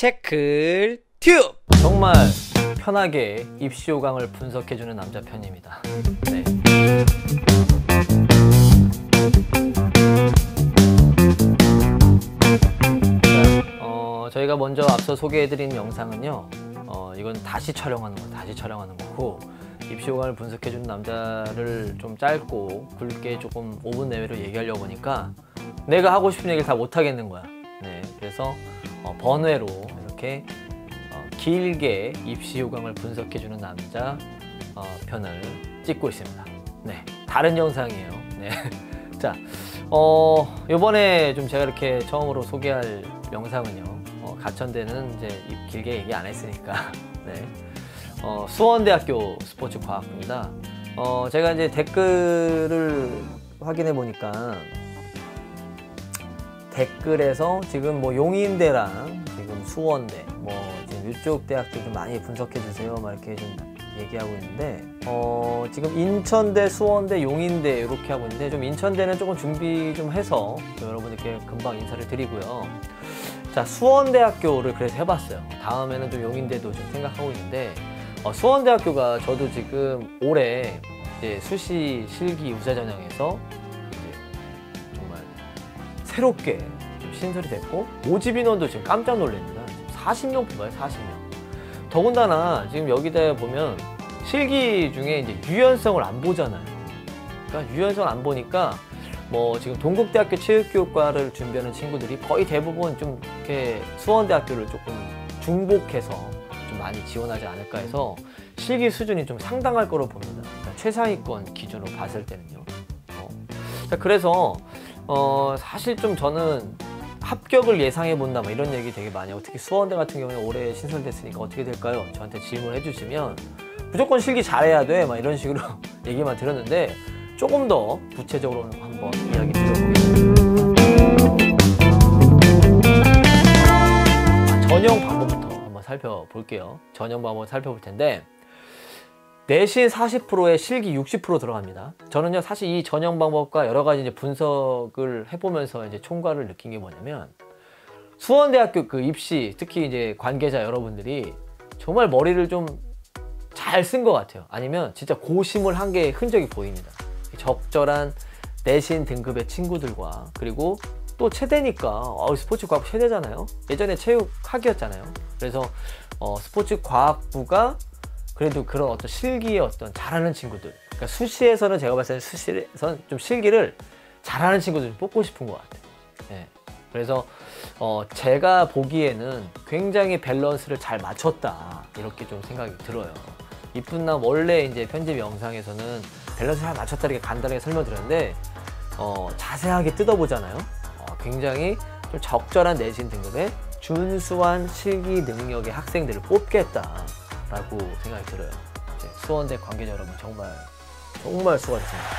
체크 튜브! 정말 편하게 입시 요강을 분석해주는 남자 편입니다. 네. 저희가 먼저 앞서 소개해드린 영상은요, 이건 다시 촬영하는 거고, 입시 요강을 분석해주는 남자를 좀 짧고 굵게 조금 5분 내외로 얘기하려고 보니까 내가 하고 싶은 얘기를 다 못하겠는 거야. 네, 그래서 번외로 이렇게 길게 입시 요강을 분석해주는 남자 편을 찍고 있습니다. 네, 다른 영상이에요. 네. 자, 요번에 좀 제가 이렇게 처음으로 소개할 영상은요, 가천대는 이제 길게 얘기 안 했으니까 네. 수원대학교 스포츠과학부입니다. 제가 이제 댓글을 확인해 보니까 댓글에서 지금 뭐 용인대랑 지금 수원대 뭐 지금 이쪽 대학들 좀 많이 분석해 주세요 막 이렇게 좀 얘기하고 있는데 지금 인천대, 수원대, 용인대 이렇게 하고 있는데 좀 인천대는 조금 준비 좀 해서 좀 여러분들께 금방 인사를 드리고요. 자, 수원대학교를 그래서 해봤어요. 다음에는 좀 용인대도 좀 생각하고 있는데 수원대학교가 저도 지금 올해 이제 수시 실기 우세전형에서 이제 정말 새롭게 좀 신설이 됐고 모집 인원도 지금 깜짝 놀랍니다. 40명 뽑아요, 40명. 더군다나 지금 여기다 보면 실기 중에 이제 유연성을 안 보잖아요. 그러니까 유연성을 안 보니까 뭐 지금 동국대학교 체육교육과를 준비하는 친구들이 거의 대부분 좀 이렇게 수원대학교를 조금 중복해서 좀 많이 지원하지 않을까 해서 실기 수준이 좀 상당할 거로 봅니다. 그러니까 최상위권 기준으로 봤을 때는요. 자, 그래서 사실 좀 저는 합격을 예상해 본다 뭐 이런 얘기 되게 많이 하고, 특히 수원대 같은 경우는 올해 신설됐으니까 어떻게 될까요? 저한테 질문을 해주시면 무조건 실기 잘해야 돼 막 이런 식으로 얘기만 들었는데 조금 더 구체적으로 한번 이야기 드려보겠습니다. 전형 방법부터 한번 살펴볼게요. 전형 방법을 살펴볼 텐데 내신 40%에 실기 60% 들어갑니다. 저는요 사실 이 전형 방법과 여러 가지 이제 분석을 해보면서 이제 총괄을 느낀 게 뭐냐면 수원대학교 그 입시 특히 이제 관계자 여러분들이 정말 머리를 좀 잘 쓴 것 같아요. 아니면 진짜 고심을 한 게 흔적이 보입니다. 적절한 내신 등급의 친구들과 그리고 또 체대니까 스포츠과학부 체대잖아요. 예전에 체육학이었잖아요. 그래서 스포츠과학부가 그래도 그런 어떤 실기의 어떤 잘하는 친구들, 그러니까 수시에서는 제가 봤을 때는 수시에서는 좀 실기를 잘하는 친구들 좀 뽑고 싶은 것 같아요. 네. 그래서 제가 보기에는 굉장히 밸런스를 잘 맞췄다 이렇게 좀 생각이 들어요. 이쁜남 원래 이제 편집 영상에서는 밸런스 잘 맞췄다 이렇게 간단하게 설명드렸는데 자세하게 뜯어보잖아요. 굉장히 좀 적절한 내신 등급의 준수한 실기 능력의 학생들을 뽑겠다라고 생각이 들어요. 이제 수원대 관계자 여러분 정말 수고하셨습니다.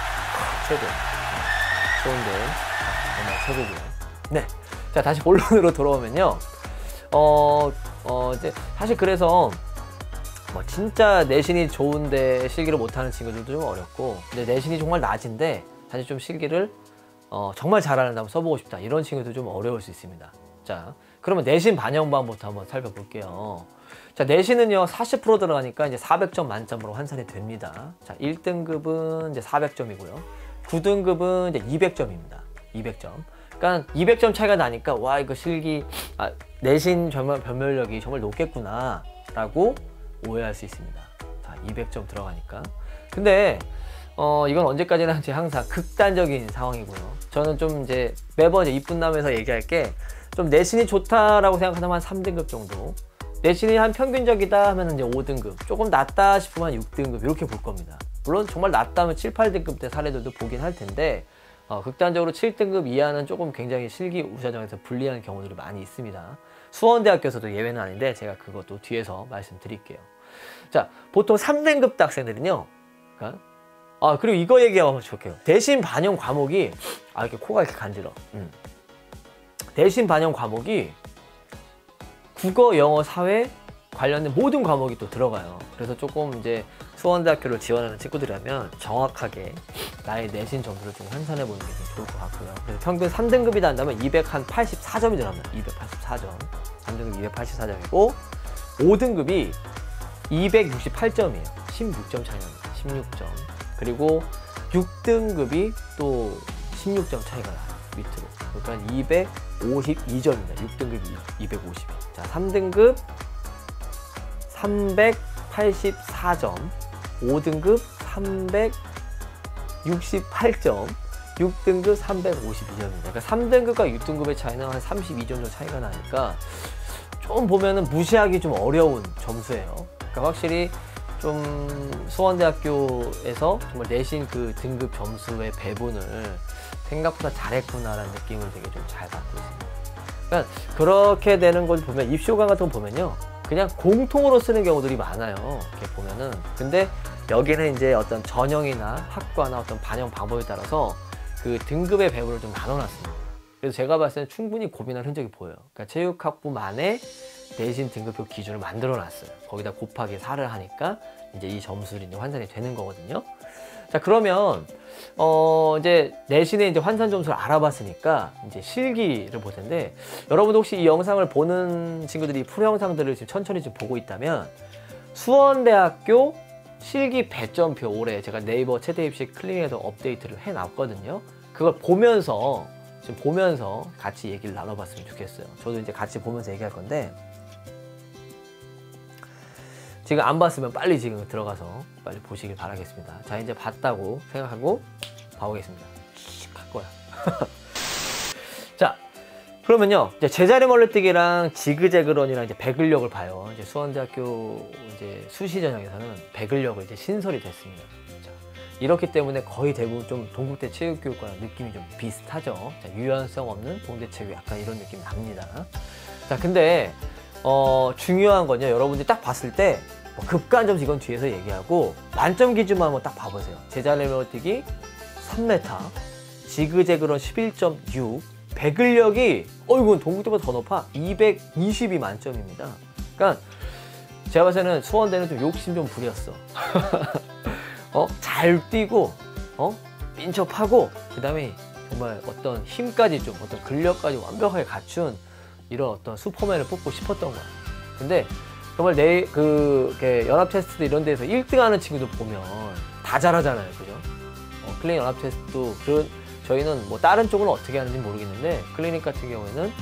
최고. 수원대 정말 최고고요. 네, 자 다시 본론으로 돌아오면요. 이제 사실 그래서 진짜 내신이 좋은데 실기를 못하는 친구들도 좀 어렵고, 근데 내신이 정말 낮은데 사실 좀 실기를 정말 잘하는데 한번 써보고 싶다 이런 친구도 좀 어려울 수 있습니다. 자, 그러면 내신 반영 방법부터 한번 살펴볼게요. 자, 내신은요 40% 들어가니까 이제 400점 만점으로 환산이 됩니다. 자, 1등급은 이제 400점이고요. 9등급은 이제 200점입니다. 200점. 그러니까 200점 차이가 나니까 와 이거 실기 내신 정말 변별력이 정말 높겠구나 라고 오해할 수 있습니다. 자, 200점 들어가니까. 근데 이건 언제까지나 제 항상 극단적인 상황이고요. 저는 좀 이제 매번 이쁜남에서 얘기할 게 좀 내신이 좋다라고 생각하면 한 3등급 정도, 내신이 한 평균적이다 하면 이제 5등급, 조금 낮다 싶으면 6등급 이렇게 볼 겁니다. 물론 정말 낮다면 7, 8등급 대 사례들도 보긴 할 텐데 극단적으로 7등급 이하는 조금 굉장히 실기 우세전형에서 불리한 경우들이 많이 있습니다. 수원대학교에서도 예외는 아닌데 제가 그것도 뒤에서 말씀드릴게요. 자, 보통 3등급 학생들은요. 그러니까, 그리고 이거 얘기하면 좋게요. 대신 반영 과목이 이렇게 코가 이렇게 간지러. 대신 반영 과목이 국어, 영어, 사회 관련된 모든 과목이 또 들어가요. 그래서 조금 이제 수원대학교를 지원하는 친구들이라면 정확하게 나의 내신 점수를 좀 환산해 보는 게 좀 좋을 것 같고요. 그래서 평균 3등급이 난다면 284점이 들어갑니다. 284점. 3등급 284점이고 5등급이 268점이에요. 16점 차이 납니다. 16점. 그리고 6등급이 또 16점 차이가 나요. 밑으로. 그러니까 252점입니다. 6등급이 252. 자, 3등급 384점, 5등급 368점, 6등급 352점입니다. 그러니까 3등급과 6등급의 차이는 한 32점 정도 차이가 나니까 좀 보면은 무시하기 좀 어려운 점수예요. 그러니까 확실히 좀 수원대학교에서 정말 내신 그 등급 점수의 배분을 생각보다 잘했구나라는 느낌을 되게 좀 잘 받고 있습니다. 그러니까 그렇게 되는 걸 보면 입시호강 같은 거 보면요, 그냥 공통으로 쓰는 경우들이 많아요. 이렇게 보면은. 근데 여기는 이제 어떤 전형이나 학과나 어떤 반영 방법에 따라서 그 등급의 배분을 좀 나눠놨습니다. 그래서 제가 봤을 때는 충분히 고민할 흔적이 보여요. 그러니까 체육학부만의 내신 등급표 기준을 만들어 놨어요. 거기다 곱하기 4를 하니까 이제 이 점수들이 이제 환산이 되는 거거든요. 자, 그러면 이제 내신의 이제 환산 점수를 알아봤으니까 이제 실기를 볼 텐데, 여러분도 혹시 이 영상을 보는 친구들이 프로 영상들을 지금 천천히 좀 보고 있다면 수원대학교 실기 배점표 올해 제가 네이버 최대 입시 클리닉에도 업데이트를 해놨거든요. 그걸 보면서 지금 보면서 같이 얘기를 나눠봤으면 좋겠어요. 저도 이제 같이 보면서 얘기할 건데, 지금 안 봤으면 빨리 지금 들어가서 빨리 보시길 바라겠습니다. 자, 이제 봤다고 생각하고 봐보겠습니다. 할 거야. 자, 그러면요, 이제 제자리 멀리뛰기랑 지그재그런이랑 이제 배근력을 봐요. 이제 수원대학교 이제 수시 전형에서는 배근력을 이제 신설이 됐습니다. 자, 이렇기 때문에 거의 대부분 좀 동국대 체육교육과랑 느낌이 좀 비슷하죠. 자, 유연성 없는 동대체육 약간 이런 느낌이 납니다. 자, 근데 중요한 건요, 여러분들이 딱 봤을 때 급간 점수 이건 뒤에서 얘기하고 만점 기준만 한번 딱 봐보세요. 제자리 멀리뛰기 3m, 지그재그런 11.6, 배근력이 이건 동국대보다 더 높아. 222 만점입니다. 그러니까 제가 봤을 때는 수원대는 좀 욕심 좀 부렸어. 잘 뛰고 민첩하고 그다음에 정말 어떤 힘까지 좀 어떤 근력까지 완벽하게 갖춘 이런 어떤 슈퍼맨을 뽑고 싶었던 거야. 근데 정말 연합 테스트 이런 데서 1등 하는 친구들 보면 다 잘하잖아요. 그죠? 클리닉 연합 테스트도 저희는 뭐 다른 쪽은 어떻게 하는지 모르겠는데, 클리닉 같은 경우에는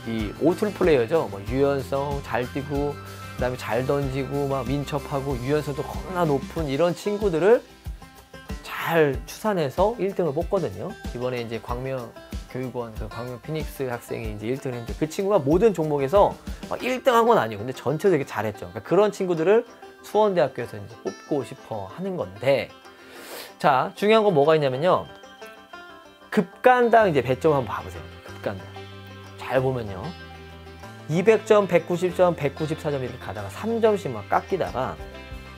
이 오툴 플레이어죠. 뭐 유연성, 잘 뛰고 그다음에 잘 던지고 막 민첩하고 유연성도 겁나 높은 이런 친구들을 잘 추산해서 1등을 뽑거든요. 이번에 이제 광명교육원 광명 피닉스 학생이 이제 1등을 했는데, 그 친구가 모든 종목에서 1등 한 건 아니고 근데 전체로 되게 잘했죠. 그러니까 그런 친구들을 수원대학교에서 이제 뽑고 싶어 하는 건데, 자, 중요한 건 뭐가 있냐면요, 급간당 이제 배점 한번 봐보세요. 급간당 잘 보면요, 200점, 190점, 194점 이렇게 가다가 3점씩 막 깎이다가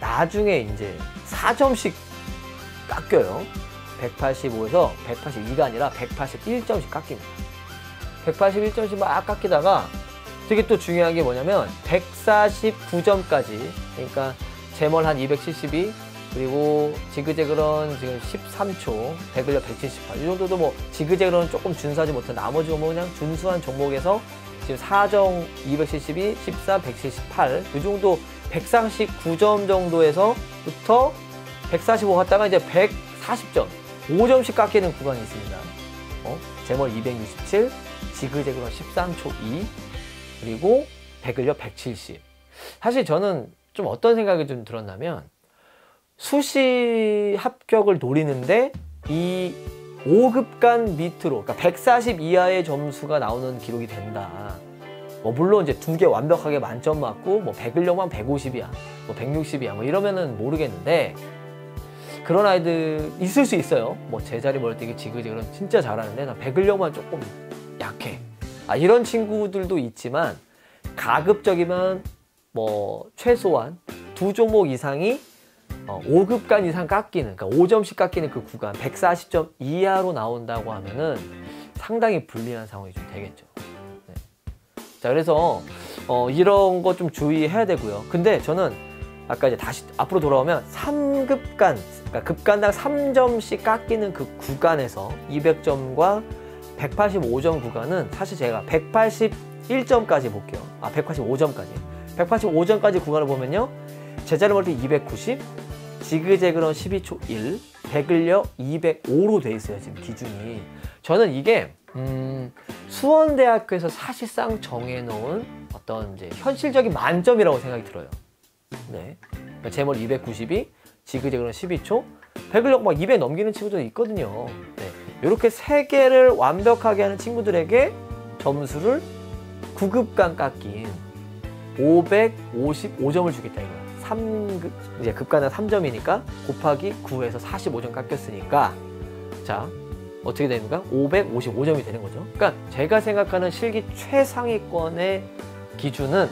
나중에 이제 4점씩 깎여요. 185에서 182가 아니라 181점씩 깎입니다. 181점씩 막 깎이다가 되게 또 중요한 게 뭐냐면 149점까지, 그러니까 제멀 한 272, 그리고 지그재그런 지금 13초, 배근력 178, 이 정도도 뭐 지그재그런 조금 준수하지 못한 나머지 종목 그냥 준수한 종목에서 지금 4정 272, 14, 178, 이 정도 149점 정도에서부터 145 갔다가 이제 140점, 5점씩 깎이는 구간이 있습니다. 제멀 267, 지그재그런 13초 2, 그리고 배근력 170. 사실 저는 좀 어떤 생각이 좀 들었냐면, 수시 합격을 노리는데 이 5급간 밑으로, 그러니까 140 이하의 점수가 나오는 기록이 된다. 뭐 물론 이제 2개 완벽하게 만점 맞고 뭐 배근력만 150이야, 뭐 160이야, 뭐 이러면은 모르겠는데, 그런 아이들 있을 수 있어요. 뭐 제자리 멀뛰기 지그재그런 진짜 잘하는데 나 배근력만 조금 약해. 이런 친구들도 있지만, 가급적이면 뭐 최소한 2종목 이상이 5급간 이상 깎이는, 그러니까 5점씩 깎이는 그 구간 140점 이하로 나온다고 하면은 상당히 불리한 상황이 좀 되겠죠. 네. 자, 그래서 이런 거 좀 주의해야 되고요. 근데 저는 아까 이제 다시 앞으로 돌아오면 3급간, 그러니까 급간당 3점씩 깎이는 그 구간에서 200점과 185점 구간은 사실 제가 181점까지 볼게요. 185점까지. 185점까지 구간을 보면요. 제자리 멀티 290, 지그재그런 12초 1, 배근력 205로 돼 있어요, 지금 기준이. 저는 이게 수원대학교에서 사실상 정해놓은 어떤 이제 현실적인 만점이라고 생각이 들어요. 네. 그러니까 제멀 292, 지그재그런 12초, 배근력 막 200 넘기는 친구도 있거든요. 네. 이렇게 세 개를 완벽하게 하는 친구들에게 점수를 9급간 깎인 555점을 주겠다 이거야. 3급, 이제 급간은 3점이니까 곱하기 9에서 45점 깎였으니까 자 어떻게 됩니까? 555점이 되는 거죠. 그러니까 제가 생각하는 실기 최상위권의 기준은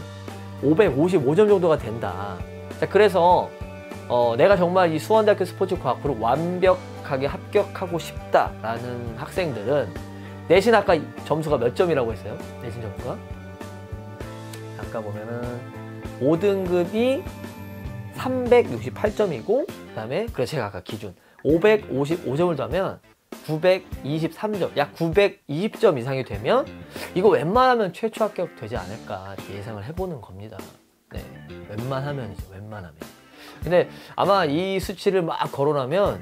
555점 정도가 된다. 자, 그래서 내가 정말 이 수원대학교 스포츠과학부를 완벽하게 합격하고 싶다라는 학생들은 내신 아까 점수가 몇 점이라고 했어요? 내신 점수가? 아까 보면은 5등급이 368점이고 그 다음에 그래서 제가 아까 기준 555점을 더하면 923점, 약 920점 이상이 되면 이거 웬만하면 최초 합격 되지 않을까 예상을 해보는 겁니다. 네, 웬만하면이죠, 웬만하면. 근데 아마 이 수치를 막 거론하면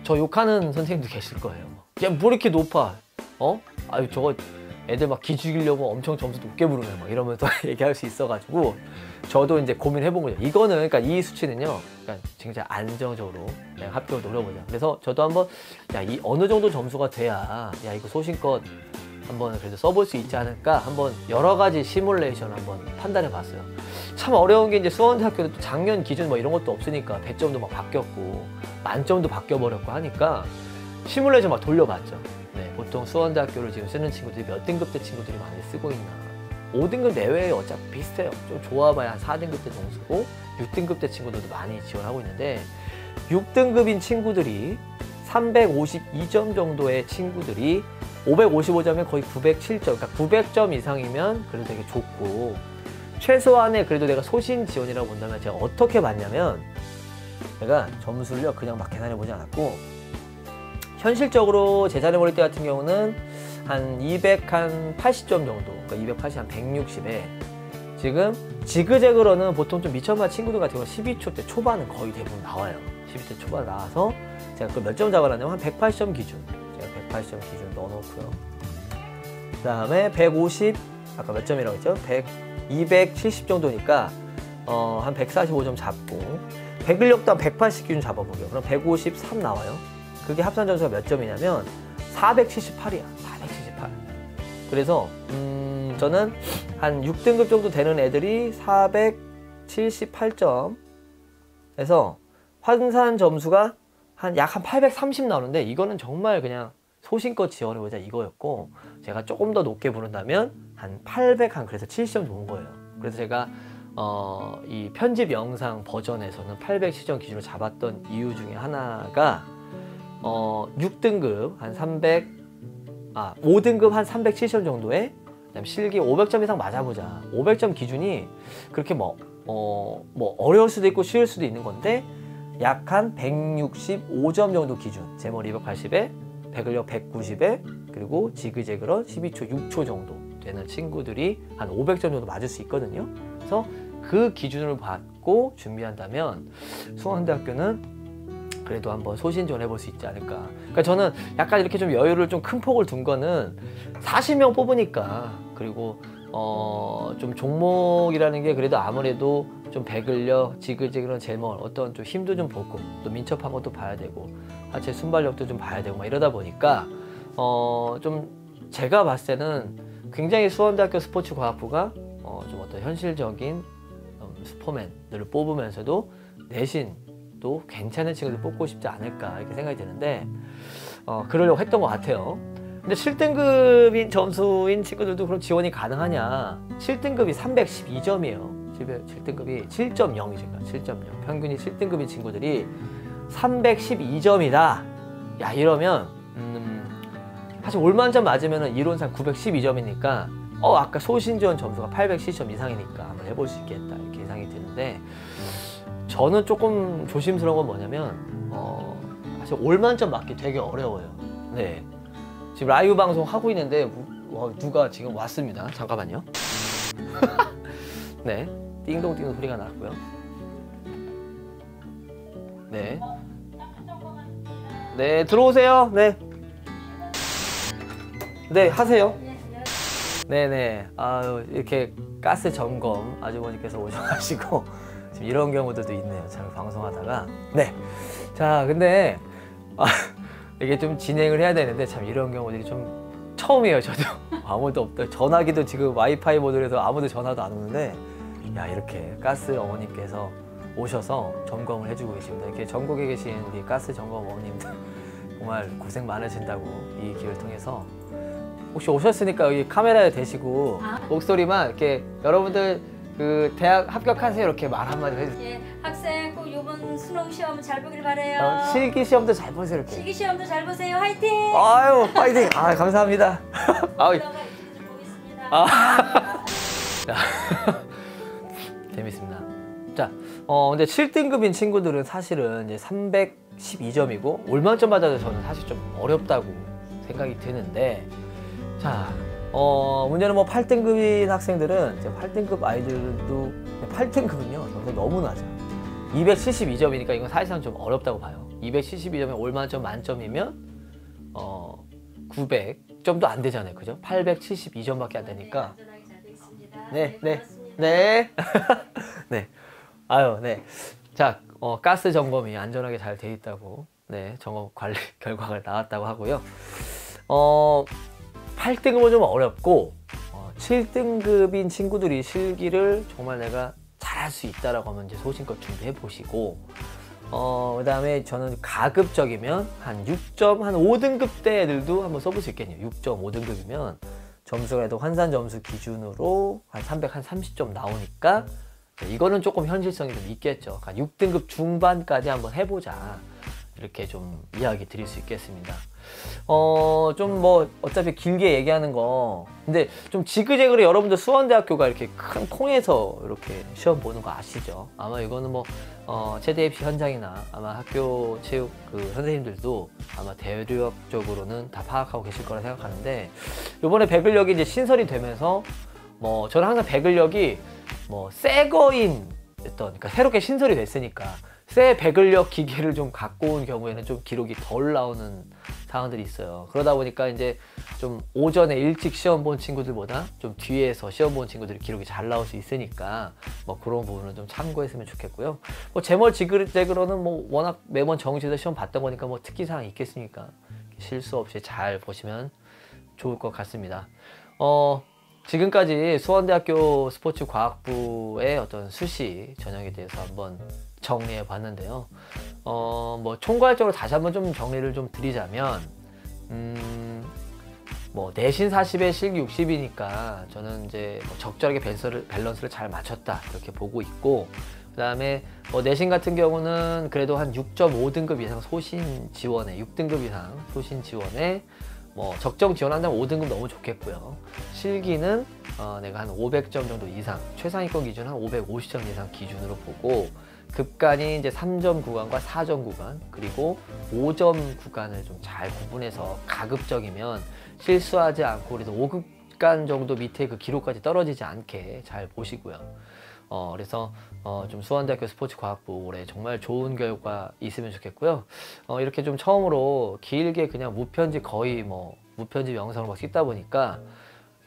저 욕하는 선생님도 계실 거예요. 야, 뭐 이렇게 높아? 아유 저거 애들 막 기죽이려고 엄청 점수 높게 부르네 막 이러면서 얘기할 수 있어가지고 저도 이제 고민해본 거죠. 이거는 그러니까 이 수치는요, 그러니까 진짜 안정적으로 내가 합격을 노려보자. 그래서 저도 한번 이 어느 정도 점수가 돼야 이거 소신껏 한번 그래도 써볼 수 있지 않을까 한번 여러 가지 시뮬레이션 한번 판단해 봤어요. 참 어려운 게 이제 수원대학교도 작년 기준 뭐 이런 것도 없으니까 100점도 막 바뀌었고 만점도 바뀌어버렸고 하니까 시뮬레이션 막 돌려봤죠. 네, 보통 수원대학교를 지금 쓰는 친구들이 몇 등급대 친구들이 많이 쓰고 있나. 5등급 내외에 어차피 비슷해요. 좀 좋아봐야 한 4등급대 정도 쓰고 6등급대 친구들도 많이 지원하고 있는데 6등급인 친구들이 352점 정도의 친구들이 555점이면 거의 907점, 그러니까 900점 이상이면 그래도 되게 좋고 최소한의 그래도 내가 소신 지원이라고 본다면 제가 어떻게 봤냐면 제가 점수를요 그냥 막 계산해보지 않았고 현실적으로 제자리 머리대 같은 경우는 한 280점 정도, 그러니까 280, 한 160에 지금 지그재그로는 보통 좀 미천만 친구들 같은 경우는 12초 대 초반은 거의 대부분 나와요. 12초 초반 나와서 제가 그 몇 점 잡아놨냐면 한 180점 기준, 제가 180점 기준 넣어놓고요. 그 다음에 150, 아까 몇 점이라고 했죠? 270 정도니까 한 145점 잡고 배근력도 한 180 기준 잡아보게요. 그럼 153 나와요. 그게 합산 점수가 몇 점이냐면 478이야. 478. 그래서 저는 한 6등급 정도 되는 애들이 478점 해서 환산 점수가 약 한 830 나오는데 이거는 정말 그냥 소신껏 지원해보자 이거였고 제가 조금 더 높게 부른다면 한 800, 한 그래서 70점 좋은 거예요. 그래서 제가 이 편집 영상 버전에서는 870점 기준으로 잡았던 이유 중에 하나가 6등급 한 5등급 한 370점 정도에 그다음에 실기 500점 이상 맞아보자. 500점 기준이 그렇게 뭐 어려울 수도 있고 쉬울 수도 있는 건데 약 한 165점 정도 기준, 제멀 280에 배근력 190에 그리고 지그재그런 12초 6초 정도 되는 친구들이 한 500점 정도 맞을 수 있거든요. 그래서 그 기준을 받고 준비한다면 수원대학교는 그래도 한번 소신 지원해볼 수 있지 않을까. 그러니까 저는 약간 이렇게 좀 여유를 좀 큰 폭을 둔 거는 40명 뽑으니까 그리고 좀 종목이라는 게 그래도 아무래도 좀 배근력, 지그재그런 제멀 어떤 좀 힘도 좀 보고 또 민첩한 것도 봐야 되고 하체 순발력도 좀 봐야 되고 막 이러다 보니까 좀 제가 봤을 때는 굉장히 수원대학교 스포츠과학부가 좀 어떤 현실적인 슈퍼맨들을 뽑으면서도 내신도 괜찮은 친구들 뽑고 싶지 않을까 이렇게 생각이 드는데 그러려고 했던 것 같아요. 근데 7등급인 점수인 친구들도 그럼 지원이 가능하냐? 7등급이 312점이에요. 7등급이 7.0이죠. 7.0. 평균이 7등급인 친구들이 312점이다. 야, 이러면 사실 올만점 맞으면 이론상 912점이니까 아까 소신지원 점수가 870점 이상이니까 한번 해볼 수 있겠다 이렇게 예상이 드는데 저는 조금 조심스러운 건 뭐냐면 사실 올만점 맞기 되게 어려워요. 네. 지금 라이브 방송 하고 있는데 누가 지금 왔습니다. 잠깐만요. 네, 띵동띵동 소리가 났고요. 네. 네, 들어오세요. 네. 네, 하세요. 네네. 아유, 이렇게 가스 점검 아주머니께서 오셔가지고 지금 이런 경우들도 있네요. 참 방송하다가. 네. 자, 근데 이게 좀 진행을 해야 되는데 참 이런 경우들이 좀 처음이에요. 저도 아무도 없다. 전화기도 지금 와이파이 모드라서 아무도 전화도 안 오는데, 야, 이렇게 가스 어머님께서 오셔서 점검을 해주고 계십니다. 이렇게 전국에 계신 우리 가스 점검 어머님들 정말 고생 많으신다고 이 기회를 통해서, 혹시 오셨으니까 여기 카메라에 대시고 목소리만 이렇게 여러분들 그 대학 합격하세요 이렇게 말 한마디 해주세요. 예, 학생 꼭 이번 수능 시험 잘 보길 바래요. 실기 시험도 잘 보세요 이렇게. 실기 시험도 잘 보세요. 화이팅! 아유, 파이팅! 아, 감사합니다. 아유. 보겠습니다. 자, 재밌습니다. 자, 근데 7등급인 친구들은 사실은 이제 312점이고 올 만점 받아도 저는 사실 좀 어렵다고 생각이 드는데, 자, 문제는 뭐 8등급인 학생들은 이제 8등급 아이들도 8등급은요 여기서 너무 낮아요. 272점이니까 이건 사실상 좀 어렵다고 봐요. 272점이 올 만점 만점이면 900점도 안 되잖아요, 그죠? 872점밖에 안 되니까. 네, 네, 네, 네. 아유, 네. 자, 가스 점검이 안전하게 잘 돼 있다고, 네, 점검 관리 결과가 나왔다고 하고요. 8등급은 좀 어렵고 7등급인 친구들이 실기를 정말 내가 잘할 수 있다라고 하면 이제 소신껏 준비해 보시고, 그 다음에 저는 가급적이면 한 6점, 한 5등급 대 애들도 한번 써볼 수 있겠네요. 6.5등급이면 점수가 그래도 환산 점수 기준으로 한 30점 나오니까 이거는 조금 현실성이 좀 있겠죠. 그러니까 6등급 중반까지 한번 해보자, 이렇게 좀 이야기 드릴 수 있겠습니다. 좀 뭐 어차피 길게 얘기하는 거, 근데 좀 지그재그로 여러분들 수원대학교가 이렇게 큰 통에서 이렇게 시험 보는 거 아시죠? 아마 이거는 뭐 체대 입시 현장이나 아마 학교 체육 그 선생님들도 아마 대략적으로는 다 파악하고 계실 거라 생각하는데, 이번에 배근력이 이제 신설이 되면서 뭐 저는 항상 배근력이 뭐 새 거인 어떤, 그러니까 새롭게 신설이 됐으니까 새 배근력 기계를 좀 갖고 온 경우에는 좀 기록이 덜 나오는 상황들이 있어요. 그러다 보니까 이제 좀 오전에 일찍 시험 본 친구들보다 좀 뒤에서 시험 본 친구들이 기록이 잘 나올 수 있으니까 뭐 그런 부분은 좀 참고했으면 좋겠고요. 뭐 제멀 지그재그로는 뭐 워낙 매번 정시에서 시험 봤던 거니까 뭐 특기사항 있겠습니까? 실수 없이 잘 보시면 좋을 것 같습니다. 지금까지 수원대학교 스포츠과학부의 어떤 수시 전형에 대해서 한번 정리해 봤는데요. 뭐 총괄적으로 다시 한번 좀 정리를 좀 드리자면, 뭐 내신 40에 실기 60이니까 저는 이제 뭐 적절하게 밸런스를 잘 맞췄다 이렇게 보고 있고, 그 다음에 뭐 내신 같은 경우는 그래도 한 6.5등급 이상 소신 지원에, 6등급 이상 소신 지원에 뭐 적정 지원한다면 5등급 너무 좋겠고요. 실기는 내가 한 500점 정도 이상, 최상위권 기준 한 550점 이상 기준으로 보고, 급간이 이제 3점 구간과 4점 구간, 그리고 5점 구간을 좀 잘 구분해서 가급적이면 실수하지 않고 그래도 5급간 정도 밑에 그 기록까지 떨어지지 않게 잘 보시고요. 그래서 좀 수원대학교 스포츠과학부 올해 정말 좋은 결과 있으면 좋겠고요. 이렇게 좀 처음으로 길게 그냥 무편집, 거의 뭐 무편집 영상을 막 찍다 보니까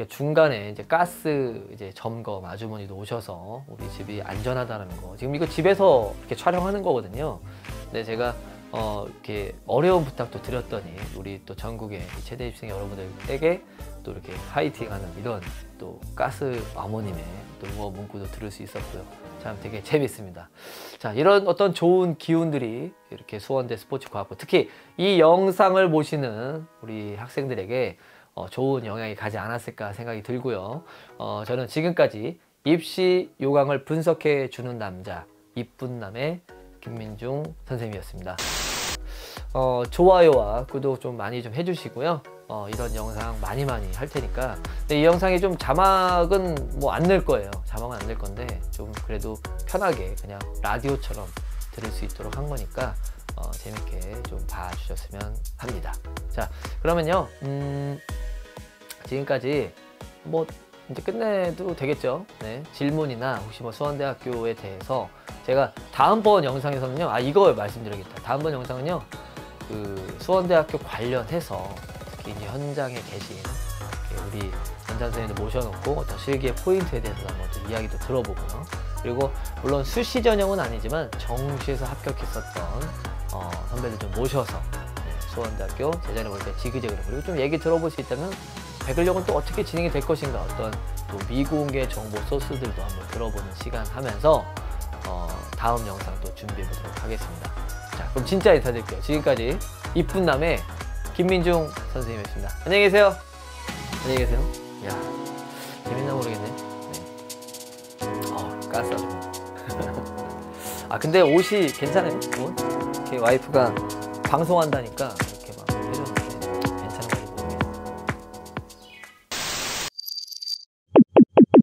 중간에 이제 가스 이제 점검 아주머니도 오셔서 우리 집이 안전하다는 거, 지금 이거 집에서 이렇게 촬영하는 거거든요. 근데 제가 이렇게 어려운 부탁도 드렸더니 우리 또 전국의 체대 입생 여러분들에게 또 이렇게 파이팅하는 이런 또 가스 어머님의 또 응원 문구도 들을 수 있었고요. 참 되게 재밌습니다. 자, 이런 어떤 좋은 기운들이 이렇게 수원대 스포츠과학부, 특히 이 영상을 보시는 우리 학생들에게 좋은 영향이 가지 않았을까 생각이 들고요. 저는 지금까지 입시 요강을 분석해 주는 남자, 이쁜남의 김민중 선생님이었습니다. 좋아요와 구독 좀 많이 좀 해주시고요. 이런 영상 많이 할 테니까. 근데 이 영상이 좀 자막은 뭐 안 낼 거예요. 자막은 안 낼 건데 좀 그래도 편하게 그냥 라디오처럼 들을 수 있도록 한 거니까 재밌게 좀 봐주셨으면 합니다. 자, 그러면요. 지금까지 뭐 이제 끝내도 되겠죠. 네. 질문이나 혹시 뭐 수원대학교에 대해서 제가 다음번 영상에서는요, 이거 말씀드리겠다. 다음번 영상은요, 그 수원대학교 관련해서 특히 이제 현장에 계신 우리 원장 선생님들 모셔놓고 어떤 실기의 포인트에 대해서 한번 또 이야기도 들어보고요. 그리고 물론 수시 전형은 아니지만 정시에서 합격했었던 선배들 좀 모셔서 수원대학교 제자리 볼 때 지그재그로 그리고 좀 얘기 들어볼 수 있다면 백을역은 또 어떻게 진행이 될 것인가 어떤 또 미공개 정보 소스들도 한번 들어보는 시간 하면서 다음 영상 또 준비해 보도록 하겠습니다. 자, 그럼 진짜 인사드릴게요. 지금까지 이쁜 남의 김민중 선생님이었습니다. 안녕히 계세요. 안녕히 계세요. 야, 재밌나 모르겠네. 네. 까싸. 근데 옷이 괜찮아요? 옷? 이렇게 와이프가 방송한다니까